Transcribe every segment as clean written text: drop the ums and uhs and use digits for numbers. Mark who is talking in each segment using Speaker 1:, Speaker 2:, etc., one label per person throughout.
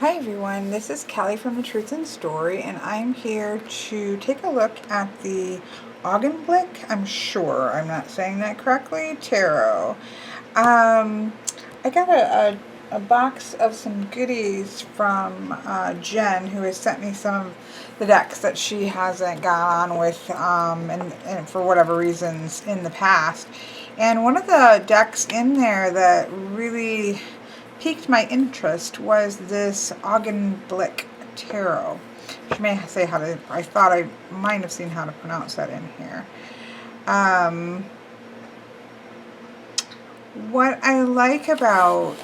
Speaker 1: Hi everyone, this is Kelly from The Truth in Story, and I'm here to take a look at the Augenblick, I'm not saying that correctly, Tarot. I got a box of some goodies from Jen, who has sent me some of the decks that she hasn't got on with, and for whatever reasons in the past. And one of the decks in there that really piqued my interest was this Augenblick Tarot. She may say how to, I thought I might have seen how to pronounce that in here. What I like about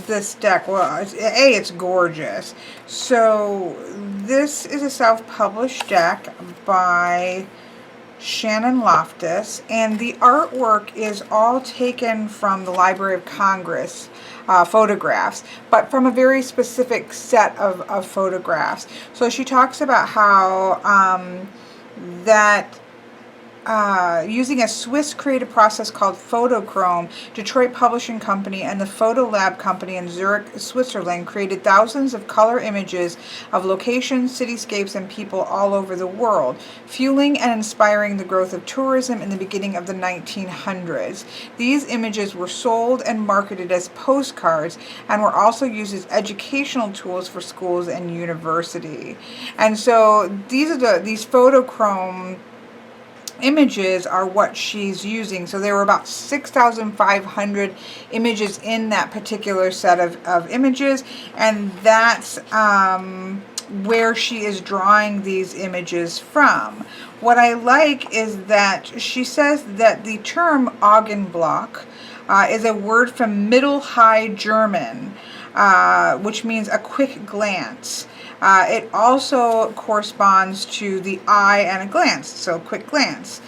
Speaker 1: this deck, well, it's gorgeous. So this is a self-published deck by Shannon Loftus, and the artwork is all taken from the Library of Congress photographs, but from a very specific set of photographs. So she talks about how that using a Swiss creative process called Photochrome, Detroit Publishing Company and the Photo Lab Company in Zurich, Switzerland created thousands of color images of locations, cityscapes, and people all over the world, fueling and inspiring the growth of tourism in the beginning of the 1900s. These images were sold and marketed as postcards and were also used as educational tools for schools and university. And so these photochrome images are what she's using. So there were about 6,500 images in that particular set of images, and that's where she is drawing these images from. What I like is that she says that the term Augenblick is a word from Middle High German, which means a quick glance. It also corresponds to the eye and a glance, so quick glance,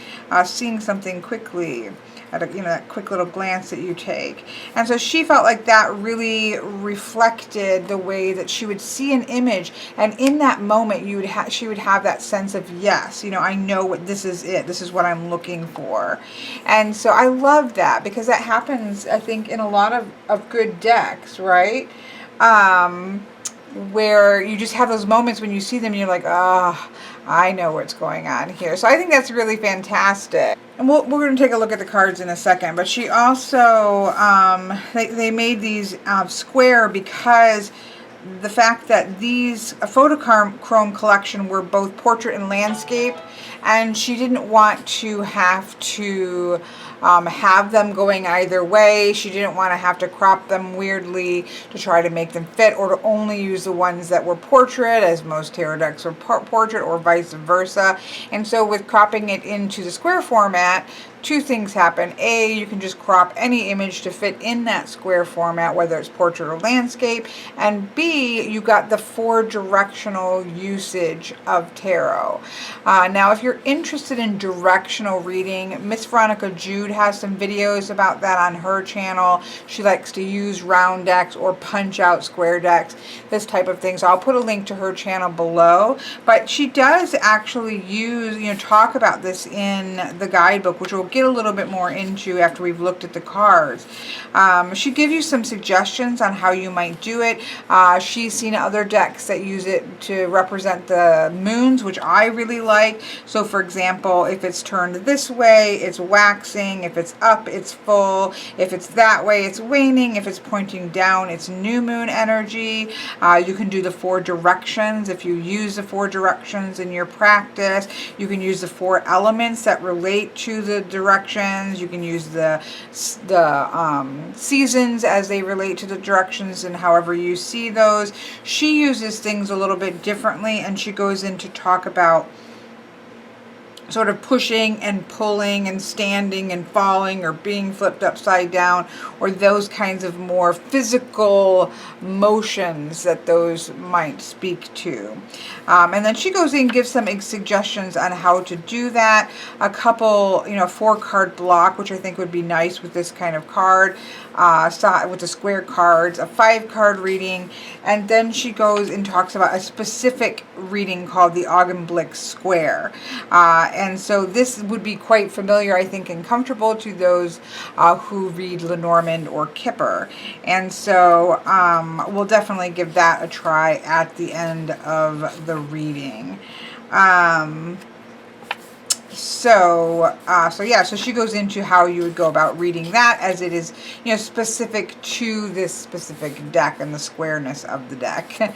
Speaker 1: seeing something quickly, at that quick little glance that you take. And so she felt like that really reflected the way that she would see an image, and in that moment she would have that sense of, yes, I know what this is, this is what I'm looking for. And so I love that, because that happens, I think, in a lot of good decks, right? Where you just have those moments when you see them and you're like, oh, I know what's going on here. So I think that's really fantastic. And we're going to take a look at the cards in a second. But she also, they made these square because the fact that these photochrome collection were both portrait and landscape, and she didn't want to have to have them going either way. She didn't want to have to crop them weirdly to try to make them fit, or to only use the ones that were portrait, as most tarot decks are portrait, or vice versa. And so with cropping it into the square format, two things happen. A, you can just crop any image to fit in that square format, whether it's portrait or landscape. And B, you got the 4-directional usage of tarot. Now, if you're interested in directional reading, Miss Veronica Jude has some videos about that on her channel. She likes to use round decks or punch out square decks, this type of thing. So I'll put a link to her channel below. But she does actually talk about this in the guidebook, which we'll get a little bit more into after we've looked at the cards. She gives you some suggestions on how you might do it. She's seen other decks that use it to represent the moons, which I really like. So for example, if it's turned this way, it's waxing. If it's up, it's full. If it's that way, it's waning. If it's pointing down, it's new moon energy. You can do the 4 directions. If you use the 4 directions in your practice, you can use the 4 elements that relate to the directions. You can use the seasons as they relate to the directions, and however you see those. She uses things a little bit differently, and she goes in to talk about sort of pushing and pulling and standing and falling or being flipped upside down, or those kinds of more physical motions that those might speak to. And then she goes in and gives some suggestions on how to do that. A couple, 4-card block, which I think would be nice with this kind of card. with the square cards, a 5-card reading, and then she goes and talks about a specific reading called the Augenblick Square. And so this would be quite familiar, I think, and comfortable to those who read Lenormand or Kipper. And so we'll definitely give that a try at the end of the reading. So she goes into how you would go about reading that, as it is, specific to this specific deck and the squareness of the deck.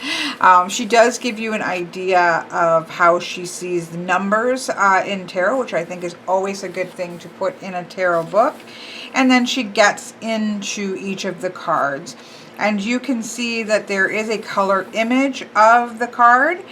Speaker 1: She does give you an idea of how she sees the numbers in tarot, which I think is always a good thing to put in a tarot book. And then she gets into each of the cards. And you can see that there is a color image of the card,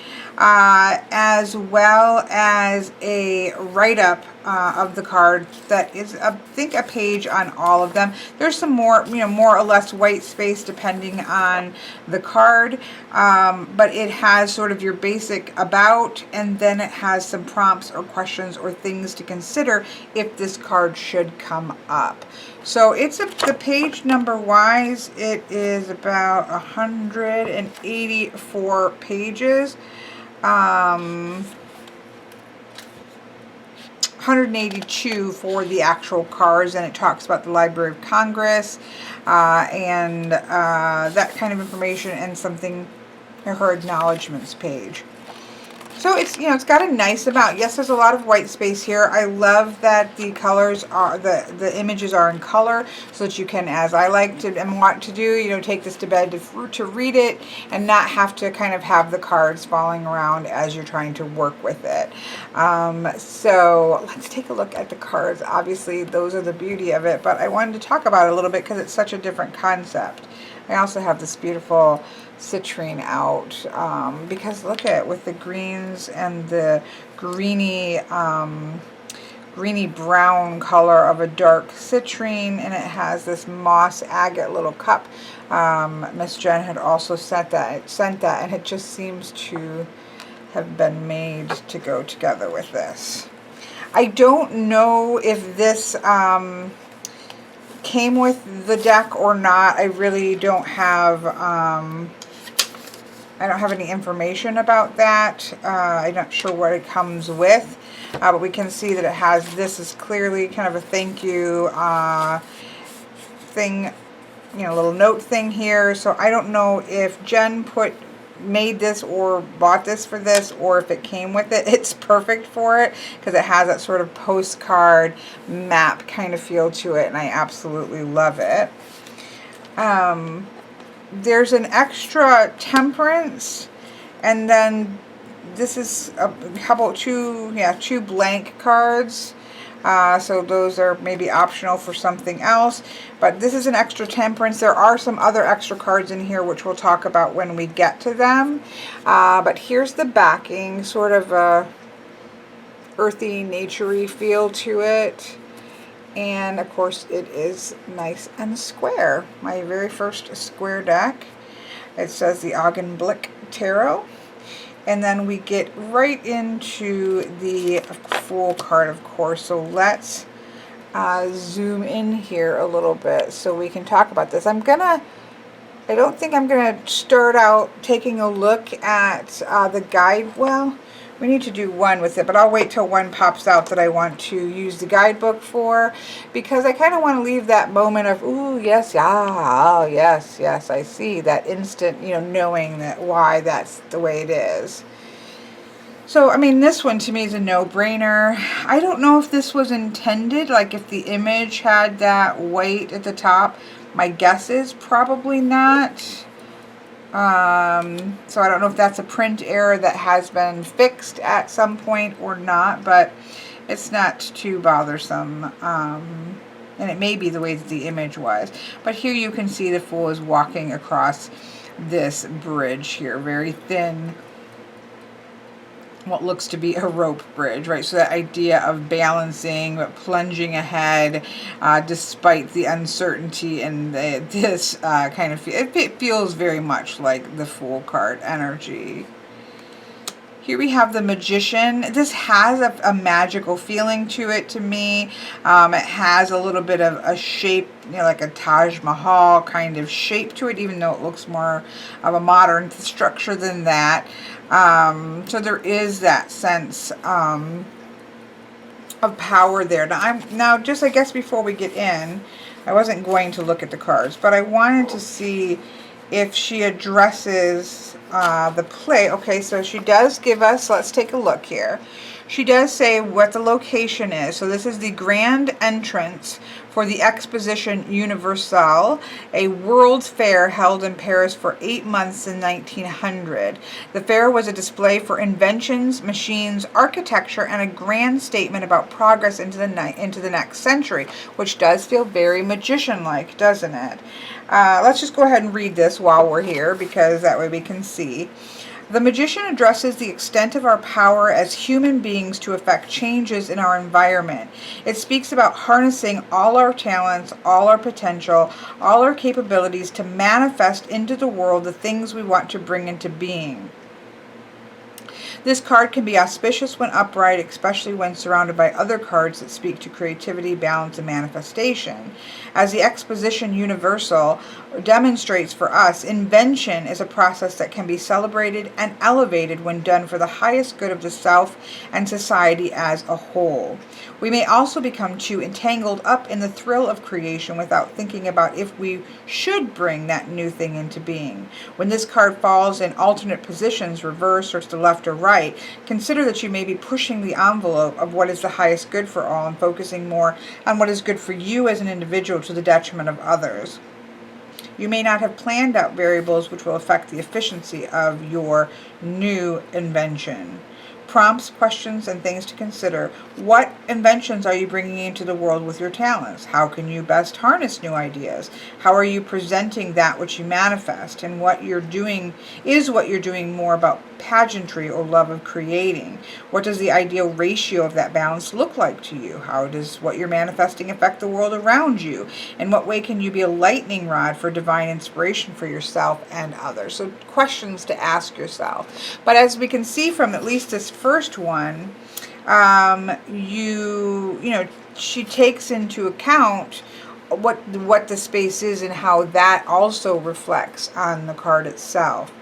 Speaker 1: as well as a write-up of the card that is, I think, a page on all of them. There's some more, more or less white space depending on the card, but it has sort of your basic about, and then it has some prompts or questions or things to consider if this card should come up. So it's the page number wise, it is about 184 pages. 182 for the actual cards, and it talks about the Library of Congress and that kind of information, and something, her acknowledgments page. So it's, it's got a nice amount. Yes, there's a lot of white space here. I love that the colors are, the images are in color, so that you can, as I like to and want to do, take this to bed to read it and not have to kind of have the cards falling around as you're trying to work with it. So let's take a look at the cards. Obviously, those are the beauty of it, but I wanted to talk about it a little bit because it's such a different concept. I also have this beautiful citrine out because look at, with the greens and the greeny brown color of a dark citrine, and it has this moss agate little cup. Miss Jen had also sent that, and it just seems to have been made to go together with this. I don't know if this came with the deck or not. I really don't have I don't have any information about that. I'm not sure what it comes with, but we can see that it has, this is clearly kind of a thank you thing, little note thing here. So I don't know if Jen made this or bought this for this, or if it came with it. It's perfect for it because it has that sort of postcard map kind of feel to it, and I absolutely love it. There's an extra temperance, and then this is how about two blank cards. So those are maybe optional for something else, but this is an extra temperance. There are some other extra cards in here which we'll talk about when we get to them, but here's the backing, sort of a earthy, naturey feel to it, and of course it is nice and square. My very first square deck. It says the Augenblick Tarot. And then we get right into the Fool card, of course. So let's zoom in here a little bit so we can talk about this. I don't think I'm gonna start out taking a look at the guide. Well, we need to do one with it, but I'll wait till one pops out that I want to use the guidebook for, because I kind of want to leave that moment of, ooh, yes, ah, yes, yes, I see, that instant, knowing that why that's the way it is. So, I mean, this one to me is a no-brainer. I don't know if this was intended, like if the image had that white at the top. My guess is probably not. So I don't know if that's a print error that has been fixed at some point or not, but it's not too bothersome. And it may be the way that the image was. But here you can see the Fool is walking across this bridge here, very thin, what looks to be a rope bridge, right? So that idea of balancing, but plunging ahead despite the uncertainty, and this kind of, it feels very much like the Fool card energy. Here we have the Magician. This has a magical feeling to it to me. It has a little bit of a shape, you know, like a Taj Mahal kind of shape to it, even though it looks more of a modern structure than that. So there is that sense of power there. Now just I guess before we get in, I wasn't going to look at the cards, but I wanted to see if she addresses the play. Okay, so she does give us, let's take a look here. She does say what the location is. So this is the grand entrance for the Exposition Universelle, a world fair held in Paris for 8 months in 1900. The fair was a display for inventions, machines, architecture, and a grand statement about progress into the next century, which does feel very magician-like, doesn't it? Let's just go ahead and read this while we're here, because that way we can see. The Magician addresses the extent of our power as human beings to affect changes in our environment. It speaks about harnessing all our talents, all our potential, all our capabilities to manifest into the world the things we want to bring into being. This card can be auspicious when upright, especially when surrounded by other cards that speak to creativity, balance, and manifestation. As the Exposition Universelle demonstrates for us, invention is a process that can be celebrated and elevated when done for the highest good of the self and society as a whole. We may also become too entangled up in the thrill of creation without thinking about if we should bring that new thing into being. When this card falls in alternate positions, reverse or to the left or right, consider that you may be pushing the envelope of what is the highest good for all and focusing more on what is good for you as an individual to the detriment of others. You may not have planned out variables which will affect the efficiency of your new invention. Prompts, questions, and things to consider. What inventions are you bringing into the world with your talents? How can you best harness new ideas? How are you presenting that which you manifest? And what you're doing more about pageantry or love of creating? What does the ideal ratio of that balance look like to you? How does what you're manifesting affect the world around you? In what way can you be a lightning rod for divine inspiration for yourself and others? So questions to ask yourself. But as we can see from at least this first one, she takes into account what the space is and how that also reflects on the card itself.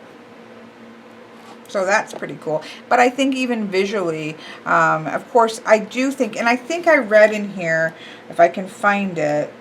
Speaker 1: So that's pretty cool. But I think even visually, of course, I do think, and I think I read in here, if I can find it,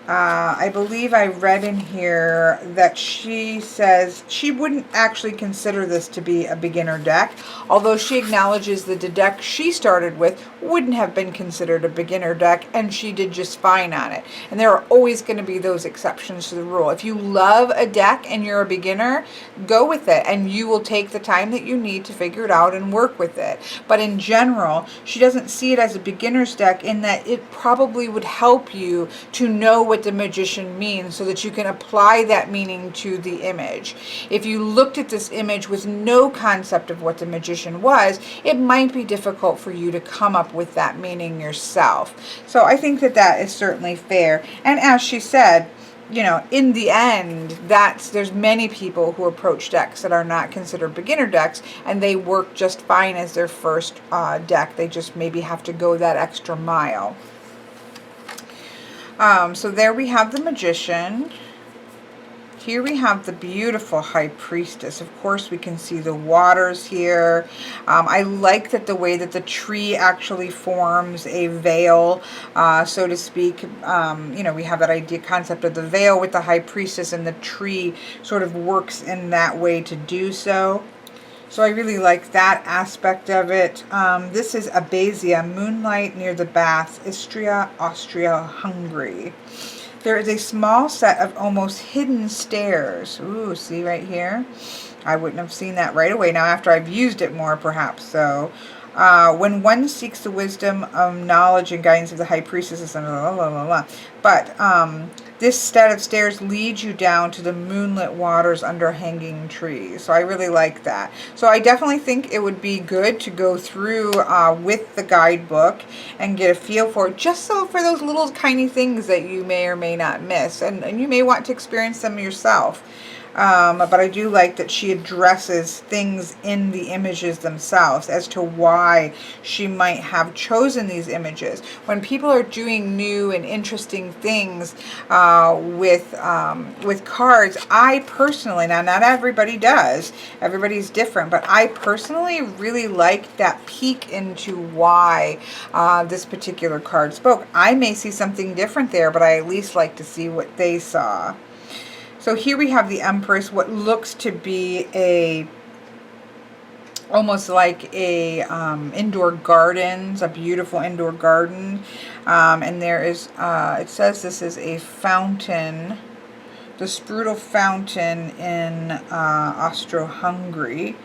Speaker 1: I believe I read in here that she says she wouldn't actually consider this to be a beginner deck, although she acknowledges that the deck she started with wouldn't have been considered a beginner deck, and she did just fine on it. And there are always going to be those exceptions to the rule. If you love a deck and you're a beginner, go with it, and you will take the time that you need to figure it out and work with it. But in general, she doesn't see it as a beginner's deck in that it probably would help you to know what the Magician means so that you can apply that meaning to the image. If you looked at this image with no concept of what the Magician was, it might be difficult for you to come up with that meaning yourself. So I think that that is certainly fair. And as she said, you know, in the end, there's many people who approach decks that are not considered beginner decks, and they work just fine as their first deck. They just maybe have to go that extra mile. So there we have the Magician. Here we have the beautiful High Priestess. Of course, we can see the waters here. I like that the way that the tree actually forms a veil, so to speak. You know, we have that concept of the veil with the High Priestess, and the tree sort of works in that way to do so. So I really like that aspect of it. This is Abasia, Moonlight near the Baths, Istria, Austria, Hungary. There is a small set of almost hidden stairs. Ooh, see right here? I wouldn't have seen that right away. Now, after I've used it more, perhaps so. When one seeks the wisdom, knowledge, and guidance of the High Priestess, but this set of stairs leads you down to the moonlit waters under hanging trees. So I really like that. So I definitely think it would be good to go through with the guidebook and get a feel for it, just so for those little tiny things that you may or may not miss, and you may want to experience them yourself. But I do like that she addresses things in the images themselves as to why she might have chosen these images. When people are doing new and interesting things with cards, I personally, now not everybody does, everybody's different, but I personally really like that peek into why this particular card spoke. I may see something different there, but I at least like to see what they saw. So here we have the Empress, what looks to be almost like a indoor gardens, a beautiful indoor garden. And there is, it says this is a fountain, the Sprudel fountain in Austro-Hungary.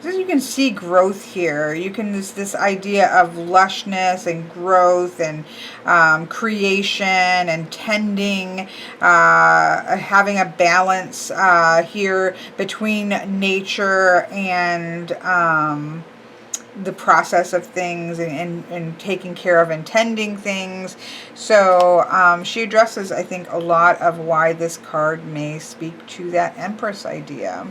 Speaker 1: As you can see growth here, you can this idea of lushness and growth and creation and tending, having a balance here between nature and the process of things and taking care of and tending things. So she addresses, I think, a lot of why this card may speak to that Empress idea.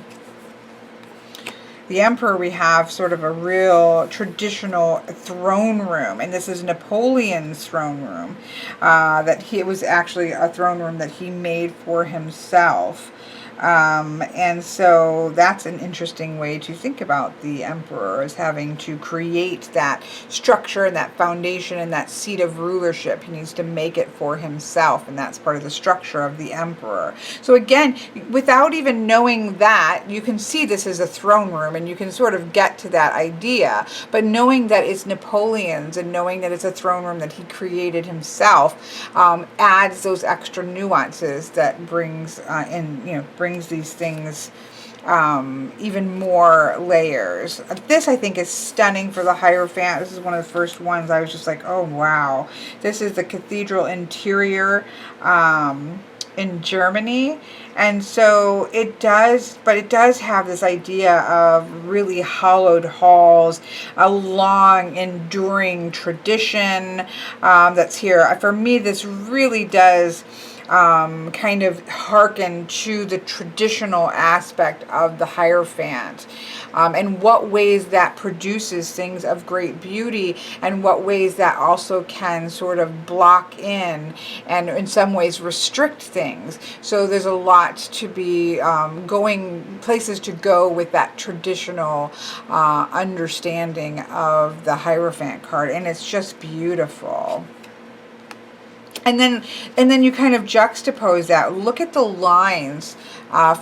Speaker 1: The Emperor, we have sort of a real traditional throne room, and this is Napoleon's throne room. It was actually a throne room that he made for himself. And so that's an interesting way to think about the Emperor, as having to create that structure and that foundation and that seat of rulership. He needs to make it for himself, and that's part of the structure of the Emperor. So again, without even knowing that, you can see this is a throne room, and you can sort of get to that idea. But knowing that it's Napoleon's and knowing that it's a throne room that he created himself adds those extra nuances that brings brings these things even more layers. This, I think, is stunning for the Hierophant. This is one of the first ones I was just like, oh wow. This is the cathedral interior in Germany. And so it does have this idea of really hollowed halls, a long enduring tradition that's here. For me, this really does kind of hearken to the traditional aspect of the Hierophant, and what ways that produces things of great beauty, and what ways that also can sort of block in and in some ways restrict things. So there's a lot to be places to go with that traditional understanding of the Hierophant card, and it's just beautiful. And then you kind of juxtapose that. Look at the lines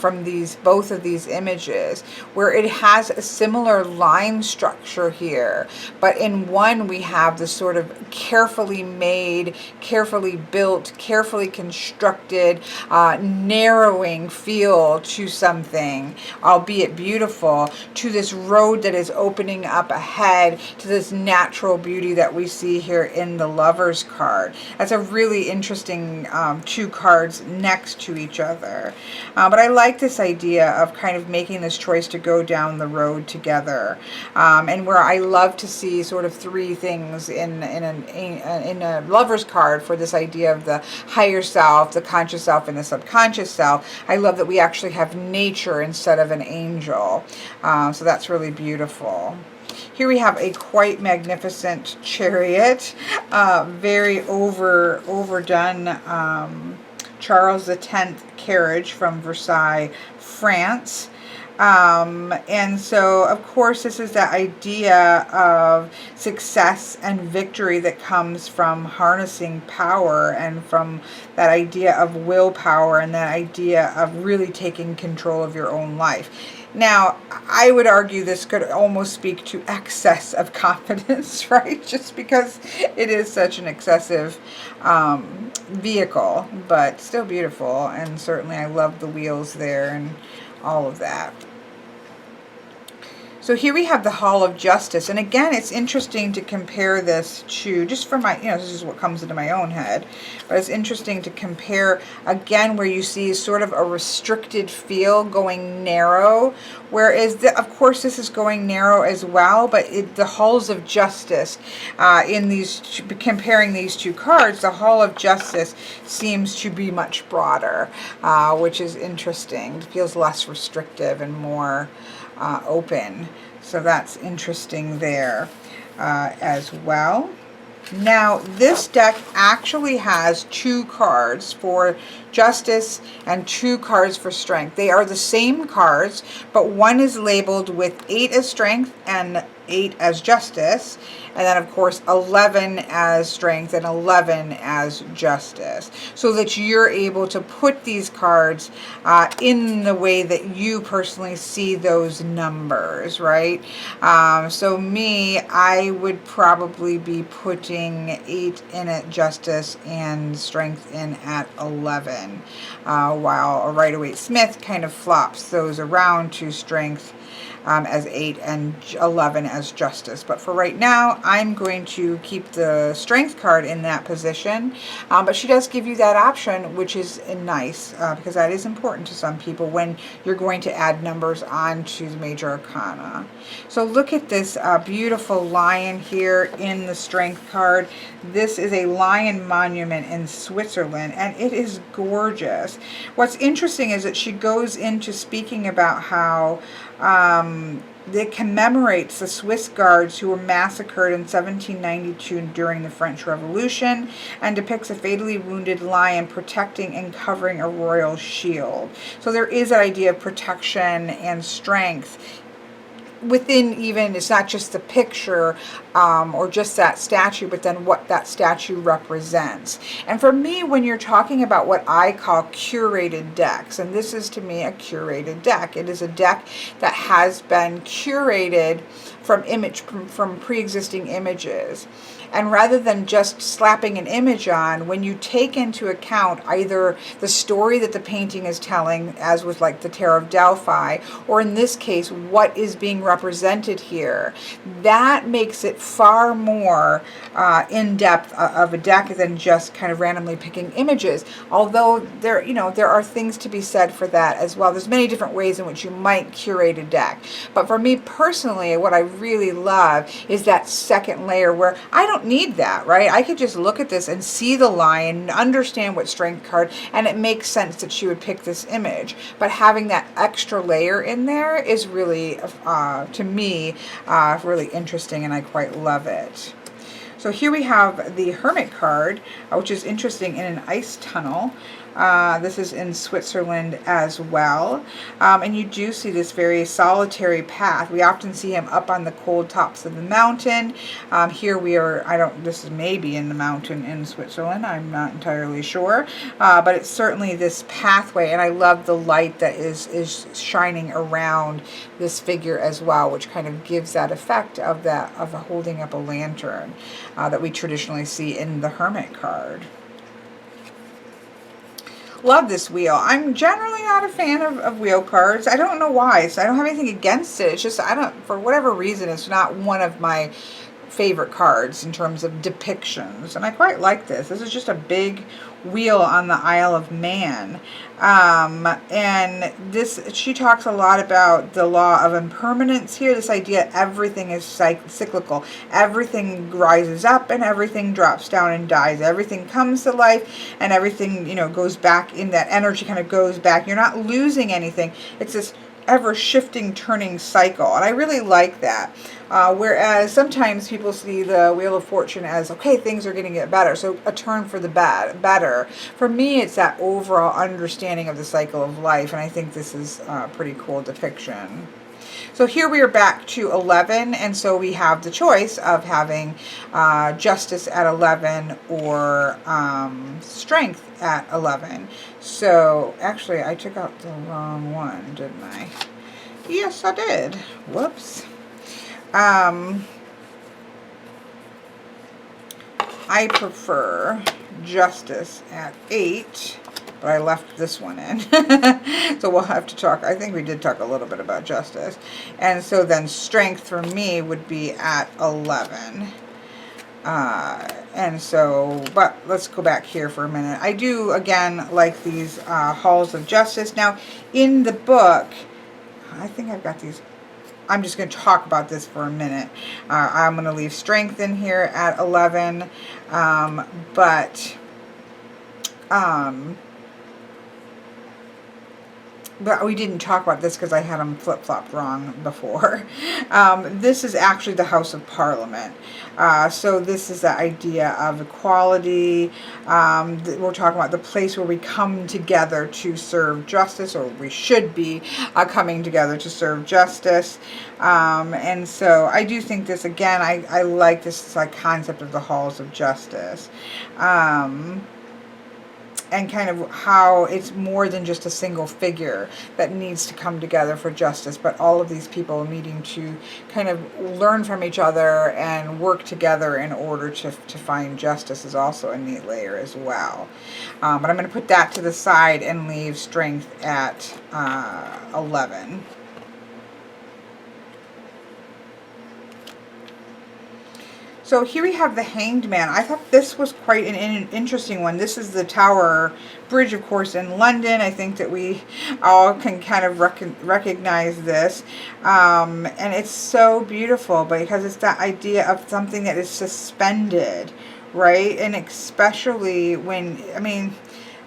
Speaker 1: from both of these images, where it has a similar line structure here, but in one we have this sort of carefully made, carefully built, carefully constructed, narrowing feel to something, albeit beautiful, to this road that is opening up ahead to this natural beauty that we see here in the Lover's card. That's a really interesting two cards next to each other. But I like this idea of kind of making this choice to go down the road together, and where I love to see sort of three things in a Lover's card for this idea of the higher self, the conscious self, and the subconscious self. I love that we actually have nature instead of an angel. So that's really beautiful. Here we have a quite magnificent chariot, very overdone Charles X carriage from Versailles, France. And so, of course, this is that idea of success and victory that comes from harnessing power, and from that idea of willpower, and that idea of really taking control of your own life. Now, I would argue this could almost speak to excess of confidence, right? Just because it is such an excessive vehicle, but still beautiful. And certainly I love the wheels there and all of that. So So here we have the Hall of Justice. And again, it's interesting to compare this to, just for my, this is what comes into my own head. But it's interesting to compare, again, where you see sort of a restricted feel going narrow. Whereas, of course, this is going narrow as well. But the Halls of Justice, in these, comparing these two cards, the Hall of Justice seems to be much broader, which is interesting. It feels less restrictive and more open. So that's interesting there as well. Now, this deck actually has 2 cards for Justice and 2 cards for Strength. They are the same cards, but one is labeled with 8 as Strength and 8 as Justice, and then of course 11 as Strength and 11 as Justice, so that you're able to put these cards in the way that you personally see those numbers, right? So me, I would probably be putting 8 in at Justice and Strength in at 11, while a Rider-Waite-Smith kind of flops those around to Strength as 8 and 11 as Justice. But for right now, I'm going to keep the Strength card in that position. But she does give you that option, which is nice, because that is important to some people when you're going to add numbers onto the Major Arcana. So look at this beautiful lion here in the Strength card. This is a lion monument in Switzerland, and it is gorgeous. What's interesting is that she goes into speaking about how it commemorates the Swiss guards who were massacred in 1792 during the French Revolution, and depicts a fatally wounded lion protecting and covering a royal shield. So there is that idea of protection and strength within, even, it's not just the picture or just that statue, but then what that statue represents. And for me, when you're talking about what I call curated decks, and this is to me a curated deck, it is a deck that has been curated from pre-existing images. And rather than just slapping an image on, when you take into account either the story that the painting is telling, as with like the Tarot of Delphi, or in this case, what is being represented here, that makes it far more in-depth of a deck than just kind of randomly picking images. Although there are things to be said for that as well. There's many different ways in which you might curate a deck. But for me personally, what I really love is that second layer where I don't need that, right? I could just look at this and see the lion, understand what Strength card, and it makes sense that she would pick this image. But having that extra layer in there is really, to me, really interesting, and I quite love it. So here we have the Hermit card, which is interesting, in an ice tunnel. This is in Switzerland as well. And you do see this very solitary path. We often see him up on the cold tops of the mountain. Here we are, this is maybe in the mountain in Switzerland. I'm not entirely sure. But it's certainly this pathway. And I love the light that is shining around this figure as well, which kind of gives that effect of holding up a lantern that we traditionally see in the Hermit card. Love this wheel. I'm generally not a fan of wheel cards. I don't know why. So I don't have anything against it. It's just, for whatever reason, it's not one of my favorite cards in terms of depictions. And I quite like this. This is just a big wheel on the Isle of Man. And she talks a lot about the law of impermanence here, this idea everything is cyclical. Everything rises up and everything drops down and dies. Everything comes to life and everything, goes back in, that energy kind of goes back. You're not losing anything. It's this ever-shifting, turning cycle, and I really like that. Whereas sometimes people see the Wheel of Fortune as, okay, things are getting better, so a turn for the better. For me, it's that overall understanding of the cycle of life, and I think this is a pretty cool depiction. So here we are back to 11, and so we have the choice of having Justice at 11 or Strength at 11. So actually I took out the wrong one, didn't I? Yes, I did. Whoops. I prefer Justice at 8 but I left this one in. So we'll have to talk. I think we did talk a little bit about justice. And so then strength for me would be at 11. And so, but let's go back here for a minute. I do, again, like these halls of justice. Now, in the book, I think I've got these. I'm just going to talk about this for a minute. I'm going to leave strength in here at 11. But we didn't talk about this because I had them flip-flopped wrong before. This is actually the House of Parliament. So this is the idea of equality. We're talking about the place where we come together to serve justice, or we should be coming together to serve justice. And so I do think this, again, I like this like concept of the halls of justice. And kind of how it's more than just a single figure that needs to come together for justice, but all of these people needing to kind of learn from each other and work together in order to find justice is also a neat layer as well. But I'm going to put that to the side and leave strength at 11. So here we have the Hanged Man. I thought this was quite an interesting one. This is the Tower Bridge, of course, in London. I think that we all can kind of recognize this. And it's so beautiful because it's that idea of something that is suspended, right? And especially when, I mean,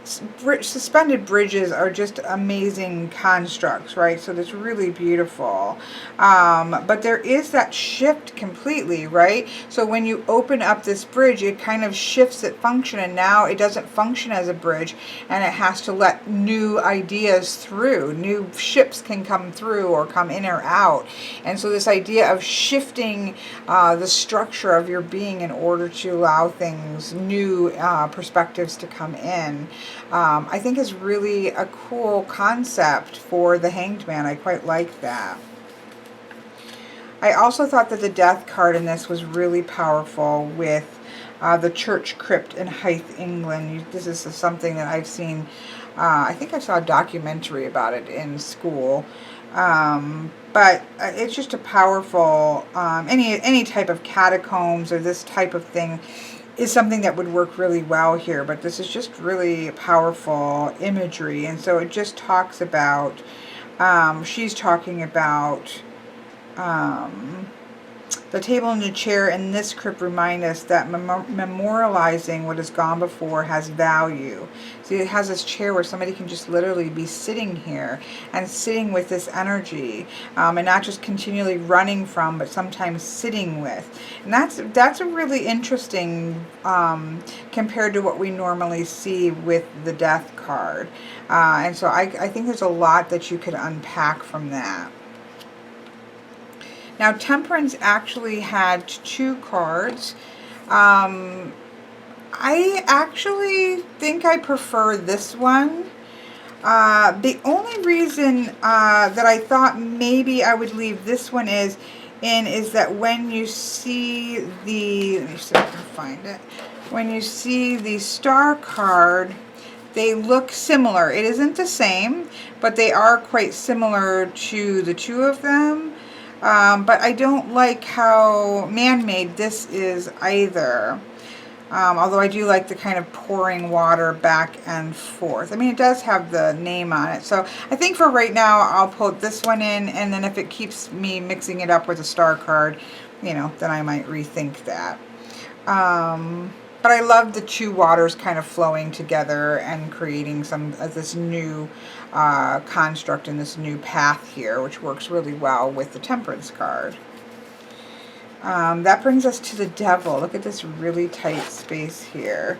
Speaker 1: suspended bridges are just amazing constructs, right? So that's really beautiful. But there is that shift completely, right? So when you open up this bridge, it kind of shifts its function, and now it doesn't function as a bridge, and it has to let new ideas through. New ships can come through or come in or out. And so this idea of shifting the structure of your being in order to allow things, new perspectives to come in, I think is really a cool concept for the Hanged Man. I quite like that. I also thought that the Death card in this was really powerful with the church crypt in Hythe, England. This is something that I've seen, I think I saw a documentary about it in school. But it's just a powerful, any type of catacombs or this type of thing is something that would work really well here, but this is just really powerful imagery. And so it just talks about, she's talking about the table and the chair in this crypt remind us that memorializing what has gone before has value. See, it has this chair where somebody can just literally be sitting here and sitting with this energy, and not just continually running from, but sometimes sitting with. And that's a really interesting compared to what we normally see with the Death card. And so I think there's a lot that you could unpack from that. Now, Temperance actually had 2 cards. I actually think I prefer this one. The only reason that I thought maybe I would leave this one is that when you see the, let me see if I can find it. When you see the Star card, they look similar. It isn't the same, but they are quite similar to the 2 of them. But I don't like how man-made this is either. Although I do like the kind of pouring water back and forth. I mean, it does have the name on it. So I think for right now, I'll put this one in. And then if it keeps me mixing it up with a Star card, you know, then I might rethink that. But I love the 2 waters kind of flowing together and creating some of this new construct and this new path here, which works really well with the Temperance card. That brings us to the Devil. Look at this really tight space here.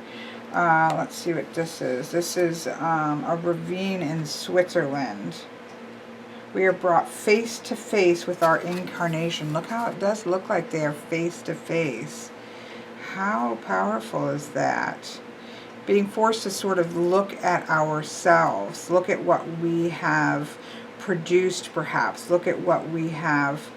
Speaker 1: Let's see what this is. This is a ravine in Switzerland. We are brought face to face with our incarnation. Look how it does look like they are face to face. How powerful is that? Being forced to sort of look at ourselves, look at what we have produced perhaps, look at what we have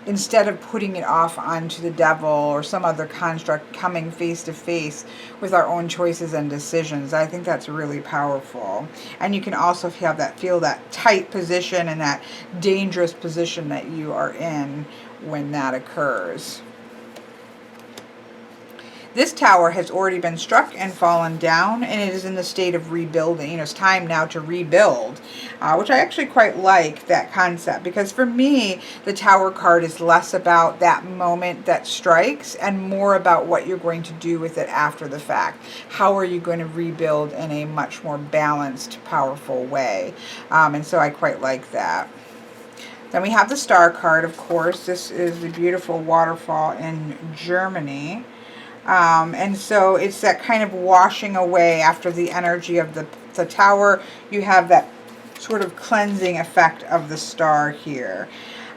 Speaker 1: instead of putting it off onto the devil or some other construct, coming face to face with our own choices and decisions. I think that's really powerful. And you can also feel that tight position and that dangerous position that you are in when that occurs. This tower has already been struck and fallen down, and it is in the state of rebuilding. You know, it's time now to rebuild, which I actually quite like that concept, because for me, the Tower card is less about that moment that strikes and more about what you're going to do with it after the fact. How are you going to rebuild in a much more balanced, powerful way? And so I quite like that. Then we have the Star card, of course. This is the beautiful waterfall in Germany. And so it's that kind of washing away after the energy of the tower. You have that sort of cleansing effect of the star here.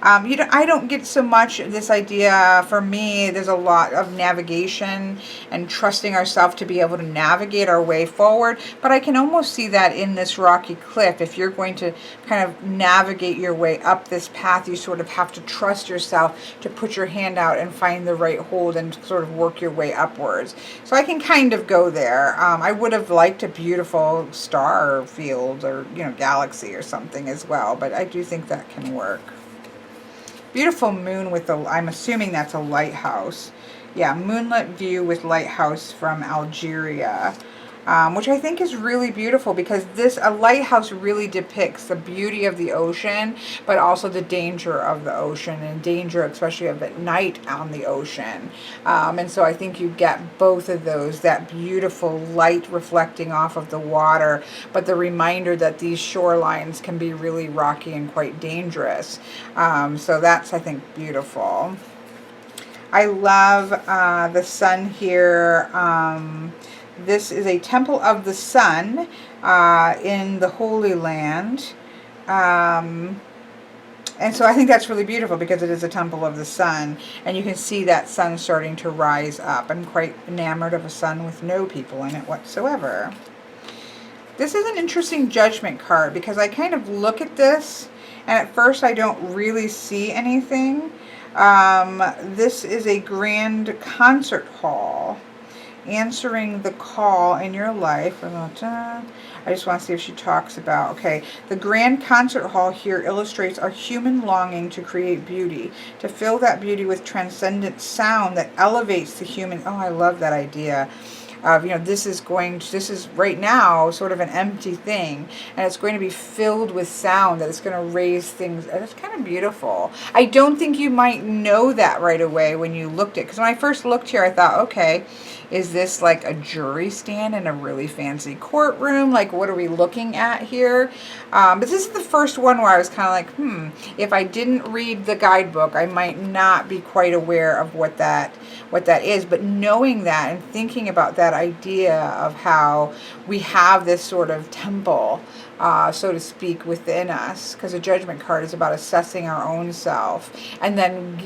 Speaker 1: I don't get so much this idea. For me, there's a lot of navigation and trusting ourselves to be able to navigate our way forward. But I can almost see that in this rocky cliff. If you're going to kind of navigate your way up this path, you sort of have to trust yourself to put your hand out and find the right hold and sort of work your way upwards. So I can kind of go there. I would have liked a beautiful star field or, you know, galaxy or something as well. But I do think that can work. Beautiful moon with I'm assuming that's a lighthouse. Yeah, moonlit view with lighthouse from Algeria, which I think is really beautiful, because a lighthouse really depicts the beauty of the ocean, but also the danger of the ocean, and danger especially of at night on the ocean. And so I think you get both of those, that beautiful light reflecting off of the water, but the reminder that these shorelines can be really rocky and quite dangerous. So that's, I think, beautiful. I love the sun here. This is a temple of the sun in the Holy Land. And so I think that's really beautiful, because it is a temple of the sun. And you can see that sun starting to rise up. I'm quite enamored of a sun with no people in it whatsoever. This is an interesting judgment card, because I kind of look at this, and at first I don't really see anything. This is a grand concert hall, answering the call in your life. I just want to see if she talks about, okay, the grand concert hall here illustrates our human longing to create beauty, to fill that beauty with transcendent sound that elevates the human. Oh, I love that idea of, you know, this is right now sort of an empty thing, and it's going to be filled with sound that is going to raise things. It's kind of beautiful. I don't think you might know that right away when you looked at it, because when I first looked here, I thought, okay, is this like a jury stand in a really fancy courtroom? Like, what are we looking at here? But this is the first one where I was kind of like, if I didn't read the guidebook, I might not be quite aware of what that is. But knowing that and thinking about that idea of how we have this sort of temple, so to speak, within us, because a judgment card is about assessing our own self and then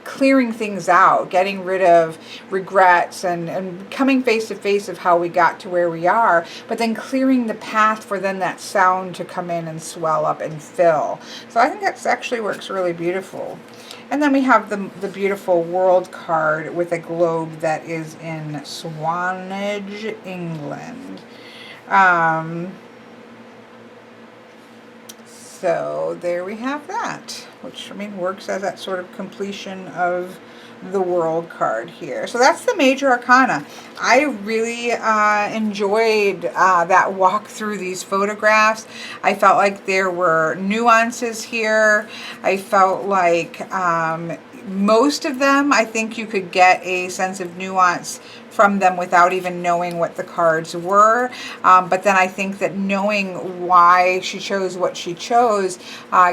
Speaker 1: clearing things out, getting rid of regrets and coming face to face of how we got to where we are, but then clearing the path for then that sound to come in and swell up and fill. So I think that actually works really beautiful. And then we have the beautiful World card with a globe that is in Swanage, England. So there we have that, which, I mean, works as that sort of completion of the World card here. So that's the major arcana. I really enjoyed that walk through these photographs. I felt like there were nuances here. I felt like most of them, I think you could get a sense of nuance from them without even knowing what the cards were. But then I think that knowing why she chose what she chose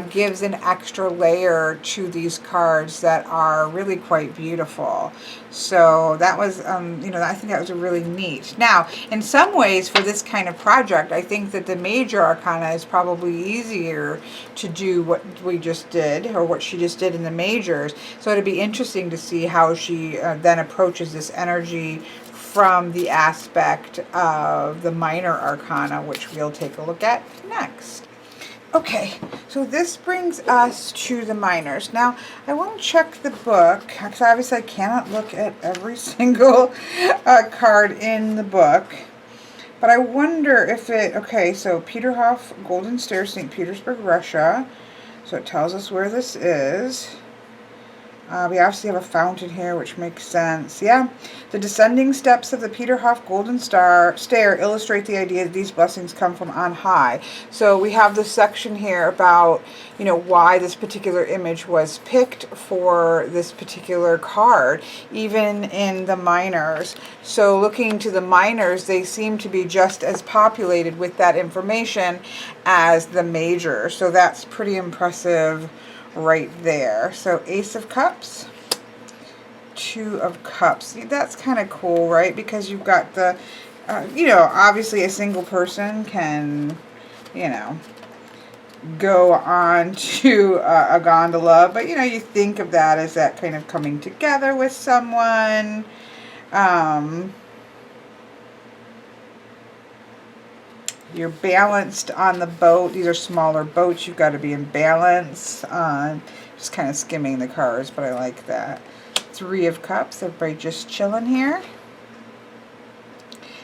Speaker 1: gives an extra layer to these cards that are really quite beautiful. So that was, I think that was really neat. Now, in some ways, for this kind of project, I think that the major arcana is probably easier to do what we just did, or what she just did in the majors. So it'd be interesting to see how she then approaches this energy from the aspect of the minor arcana, which we'll take a look at next. Okay, so this brings us to the minors. Now, I want to check the book, because obviously I cannot look at every single card in the book. But I wonder if it, okay, so Peterhof, Golden Stairs, St. Petersburg, Russia. So it tells us where this is. We obviously have a fountain here, which makes sense. Yeah, the descending steps of the Peterhof Golden Stair illustrate the idea that these blessings come from on high. So we have this section here about, you know, why this particular image was picked for this particular card, even in the minors. So looking to the minors, they seem to be just as populated with that information as the majors. So that's pretty impressive right there. So Ace of Cups, Two of Cups. That's kind of cool, right? Because you've got the, you know, obviously a single person can, you know, go on to a gondola, but you know, you think of that as that kind of coming together with someone. You're balanced on the boat. These are smaller boats. You've got to be in balance. Just kind of skimming the cards, but I like that. Three of Cups. Everybody just chilling here.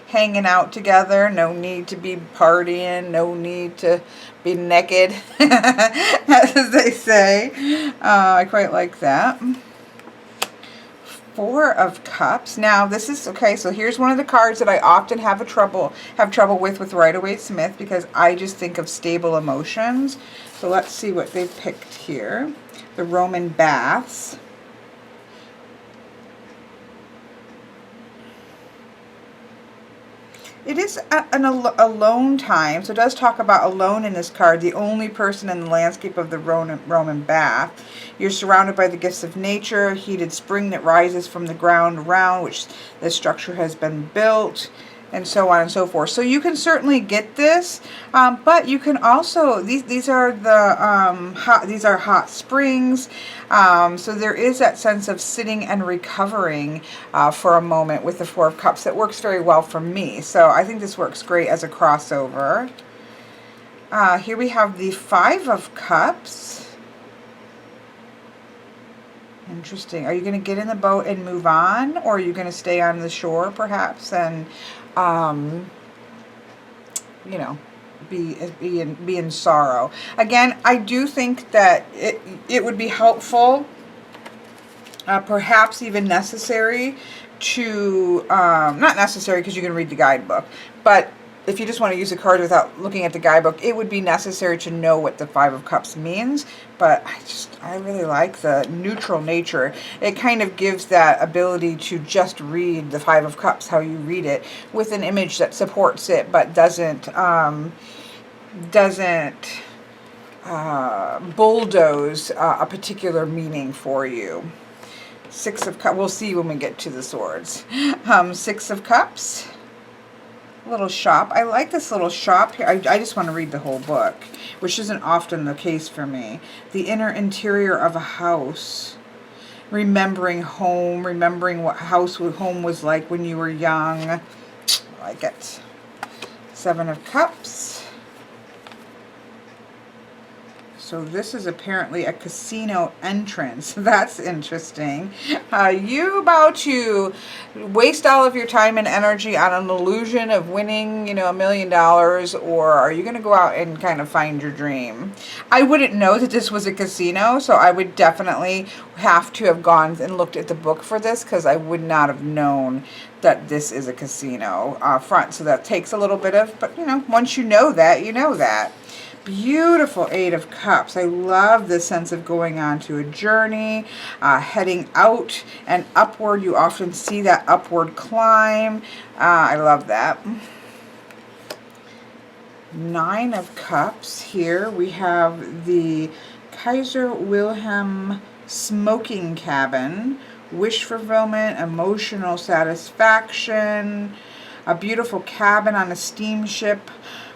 Speaker 1: Hanging out together. No need to be partying. No need to be naked, as they say. I quite like that. Four of Cups. Now this is okay, so here's one of the cards that I often have trouble with Rider-Waite-Smith, because I just think of stable emotions. So let's see what they've picked here. The Roman Baths. It is an alone time, so it does talk about alone in this card, the only person in the landscape of the Roman bath. You're surrounded by the gifts of nature, heated spring that rises from the ground around which the structure has been built, and so on and so forth. So you can certainly get this, but you can also, these are the these are hot springs. So there is that sense of sitting and recovering for a moment with the Four of Cups. That works very well for me. So I think this works great as a crossover. Here we have the Five of Cups. Interesting. Are you going to get in the boat and move on, or are you going to stay on the shore perhaps and you know, be in sorrow? Again, I do think that it would be helpful, perhaps even necessary to, not necessary because you can read the guidebook, but if you just want to use a card without looking at the guidebook, it would be necessary to know what the Five of Cups means. But I really like the neutral nature. It kind of gives that ability to just read the Five of Cups how you read it, with an image that supports it but doesn't bulldoze a particular meaning for you. Six of Cups. We'll see when we get to the swords. Six of Cups. Little shop. I like this little shop here. I just want to read the whole book, which isn't often the case for me. The inner interior of a house. Remembering home. Remembering what home was like when you were young. I like it. Seven of Cups. So this is apparently a casino entrance. That's interesting. You about to waste all of your time and energy on an illusion of winning, you know, $1 million, or are you going to go out and kind of find your dream? I wouldn't know that this was a casino, so I would definitely have to have gone and looked at the book for this, because I would not have known that this is a casino front. So that takes a little bit of, but you know, once you know that, you know that. Beautiful Eight of Cups. I love the sense of going on to a journey, heading out and upward. You often see that upward climb. I love that. Nine of Cups. Here we have the Kaiser Wilhelm smoking cabin, wish fulfillment, emotional satisfaction, a beautiful cabin on a steamship.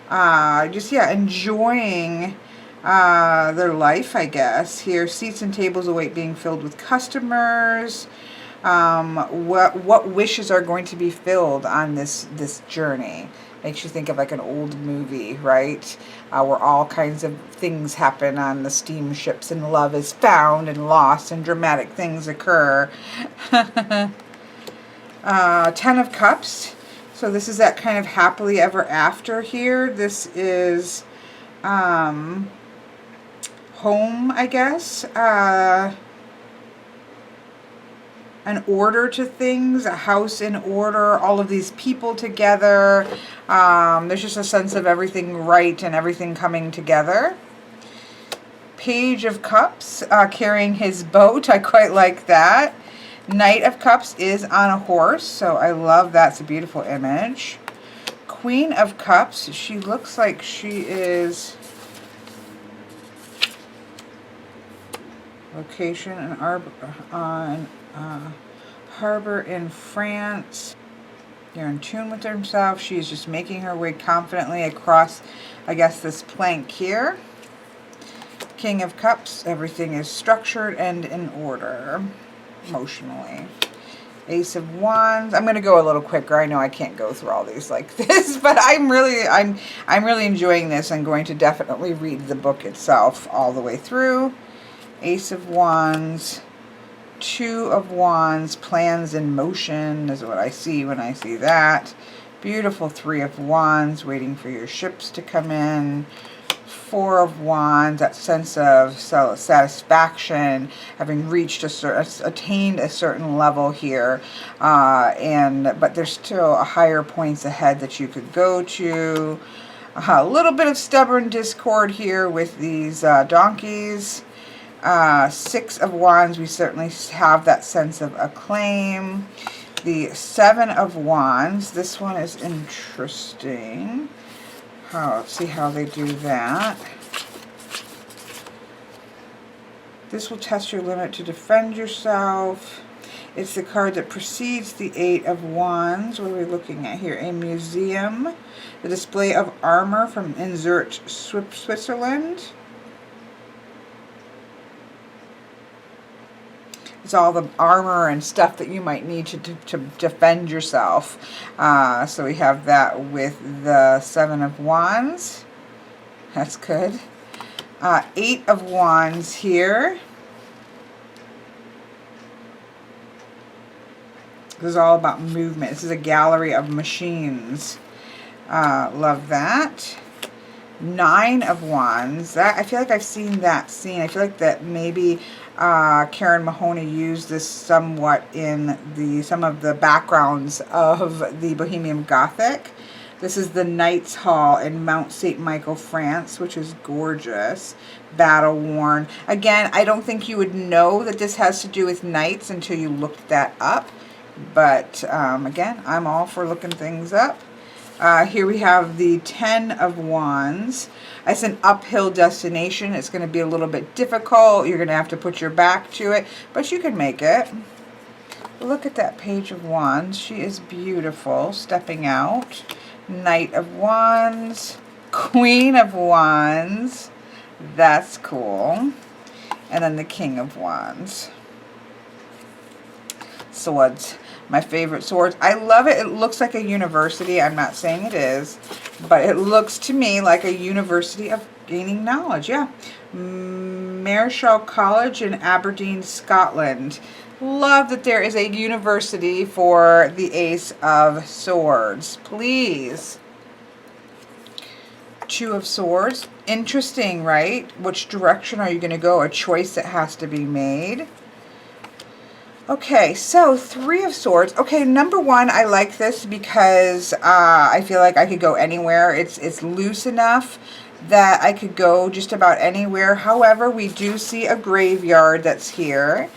Speaker 1: Just, yeah, enjoying their life, I guess. Here, seats and tables await being filled with customers. What wishes are going to be filled on this journey? Makes you think of like an old movie, right? Where all kinds of things happen on the steamships and love is found and lost and dramatic things occur. 10 of Cups. So this is that kind of happily ever after here. This is home, I guess. An order to things, a house in order, all of these people together. There's just a sense of everything right and everything coming together. Page of Cups, carrying his boat. I quite like that. Knight of Cups is on a horse, so I love that. It's a beautiful image. Queen of Cups, she looks like she is... Location on harbor in France. They're in tune with herself. She's just making her way confidently across, I guess, this plank here. King of Cups, everything is structured and in order emotionally. Ace of Wands. I'm going to go a little quicker. I know I can't go through all these like this, but I'm really enjoying this. I'm going to definitely read the book itself all the way through. Ace of Wands, Two of Wands, plans in motion is what I see when I see that. Beautiful Three of Wands, waiting for your ships to come in. Four of Wands, that sense of satisfaction, having reached attained a certain level here, but there's still a higher points ahead that you could go to. A little bit of stubborn discord here with these donkeys. Six of Wands, we certainly have that sense of acclaim. The Seven of Wands, this one is interesting. Let's see how they do that. This will test your limit to defend yourself. It's the card that precedes the Eight of Wands. What are we looking at here? A museum. The display of armor from Insert, Switzerland. It's all the armor and stuff that you might need to defend yourself. So we have that with the Seven of Wands. That's good. Eight of Wands here. This is all about movement. This is a gallery of machines. Love that. Nine of Wands. That, I feel like I've seen that scene. I feel like that maybe Karen Mahoney used this somewhat in some of the backgrounds of the Bohemian Gothic. This is the Knights Hall in Mount St. Michael, France, which is gorgeous. Battle worn. Again, I don't think you would know that this has to do with knights until you looked that up. But again, I'm all for looking things up. Here we have the Ten of Wands. It's an uphill destination. It's going to be a little bit difficult. You're going to have to put your back to it, but you can make it. Look at that Page of Wands. She is beautiful, stepping out. Knight of Wands. Queen of Wands. That's cool. And then the King of Wands. Swords. My favorite swords. I love it. It looks like a university. I'm not saying it is, but it looks to me like a university of gaining knowledge. Yeah. Marischal College in Aberdeen, Scotland. Love that there is a university for the Ace of Swords. Please. Two of Swords. Interesting, right? Which direction are you going to go? A choice that has to be made. Okay, so Three of Swords. Okay, number one, I like this because I feel like I could go anywhere. It's loose enough that I could go just about anywhere. However, we do see a graveyard that's here.